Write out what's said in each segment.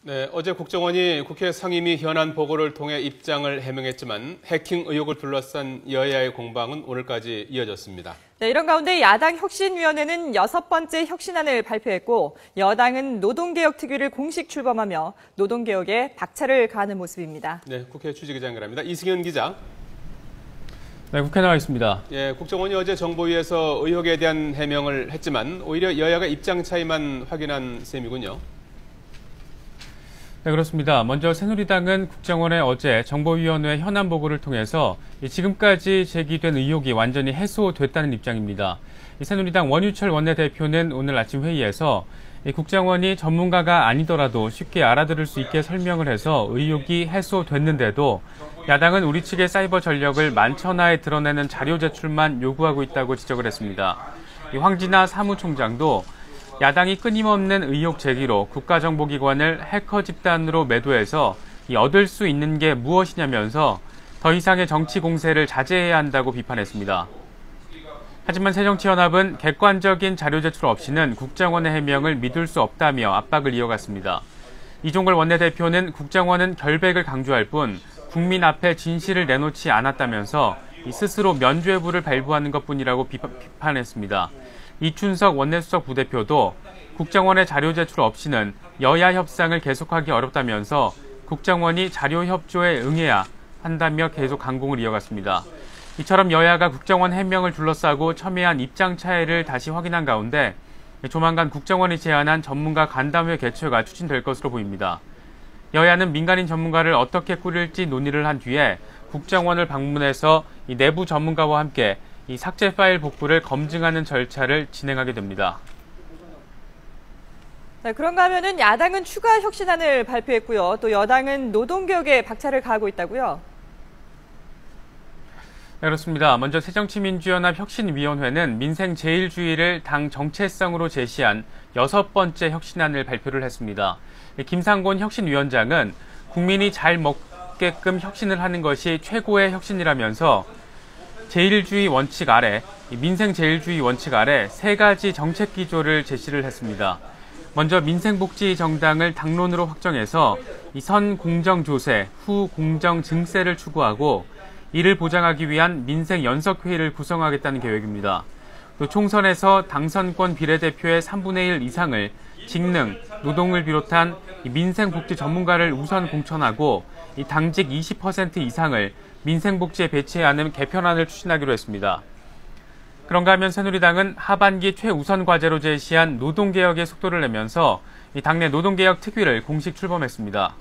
네, 어제 국정원이 국회 상임위 현안 보고를 통해 입장을 해명했지만 해킹 의혹을 둘러싼 여야의 공방은 오늘까지 이어졌습니다. 네, 이런 가운데 야당 혁신위원회는 6번째 혁신안을 발표했고 여당은 노동개혁특위를 공식 출범하며 노동개혁에 박차를 가하는 모습입니다. 네, 국회 취재기자 연결합니다. 이승현 기자. 네, 국회 나와 있습니다. 예, 국정원이 어제 정보위에서 의혹에 대한 해명을 했지만 오히려 여야가 입장 차이만 확인한 셈이군요. 네, 그렇습니다. 먼저 새누리당은 국정원의 어제 정보위원회 현안 보고를 통해서 지금까지 제기된 의혹이 완전히 해소됐다는 입장입니다. 새누리당 원유철 원내대표는 오늘 아침 회의에서 국정원이 전문가가 아니더라도 쉽게 알아들을 수 있게 설명을 해서 의혹이 해소됐는데도 야당은 우리 측의 사이버 전력을 만천하에 드러내는 자료 제출만 요구하고 있다고 지적을 했습니다. 황진화 사무총장도 야당이 끊임없는 의혹 제기로 국가정보기관을 해커 집단으로 매도해서 얻을 수 있는 게 무엇이냐면서 더 이상의 정치 공세를 자제해야 한다고 비판했습니다. 하지만 새정치연합은 객관적인 자료 제출 없이는 국정원의 해명을 믿을 수 없다며 압박을 이어갔습니다. 이종걸 원내대표는 국정원은 결백을 강조할 뿐 국민 앞에 진실을 내놓지 않았다면서 스스로 면죄부를 발부하는 것뿐이라고 비판했습니다. 이춘석 원내수석 부대표도 국정원의 자료 제출 없이는 여야 협상을 계속하기 어렵다면서 국정원이 자료 협조에 응해야 한다며 계속 강공을 이어갔습니다. 이처럼 여야가 국정원 해명을 둘러싸고 첨예한 입장 차이를 다시 확인한 가운데 조만간 국정원이 제안한 전문가 간담회 개최가 추진될 것으로 보입니다. 여야는 민간인 전문가를 어떻게 꾸릴지 논의를 한 뒤에 국정원을 방문해서 내부 전문가와 함께 이 삭제 파일 복구를 검증하는 절차를 진행하게 됩니다. 네, 그런가 하면은 야당은 추가 혁신안을 발표했고요. 또 여당은 노동개혁에 박차를 가하고 있다고요? 네, 그렇습니다. 먼저 새정치민주연합 혁신위원회는 민생제일주의를 당 정체성으로 제시한 6번째 혁신안을 발표를 했습니다. 김상곤 혁신위원장은 국민이 잘 먹게끔 혁신을 하는 것이 최고의 혁신이라면서 제일주의 원칙 아래, 민생제일주의 원칙 아래 3가지 정책 기조를 제시를 했습니다. 먼저 민생복지정당을 당론으로 확정해서 선 공정조세, 후 공정증세를 추구하고 이를 보장하기 위한 민생연석회의를 구성하겠다는 계획입니다. 또 총선에서 당선권 비례대표의 3분의 1 이상을 직능, 노동을 비롯한 민생복지 전문가를 우선 공천하고 당직 20% 이상을 민생복지에 배치하는 개편안을 추진하기로 했습니다. 그런가 하면 새누리당은 하반기 최우선 과제로 제시한 노동개혁에 속도를 내면서 당내 노동개혁 특위를 공식 출범했습니다.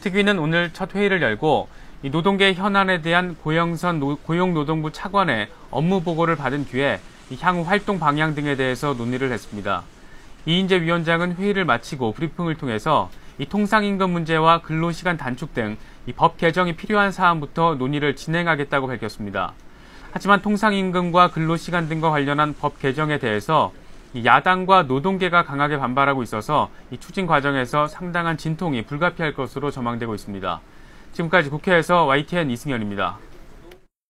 특위는 오늘 첫 회의를 열고 노동개혁 현안에 대한 고영선 고용노동부 차관의 업무 보고를 받은 뒤에 향후 활동 방향 등에 대해서 논의를 했습니다. 이인재 위원장은 회의를 마치고 브리핑을 통해서 통상임금 문제와 근로시간 단축 등 법 개정이 필요한 사안부터 논의를 진행하겠다고 밝혔습니다. 하지만 통상임금과 근로시간 등과 관련한 법 개정에 대해서 야당과 노동계가 강하게 반발하고 있어서 추진 과정에서 상당한 진통이 불가피할 것으로 전망되고 있습니다. 지금까지 국회에서 YTN 이승현입니다.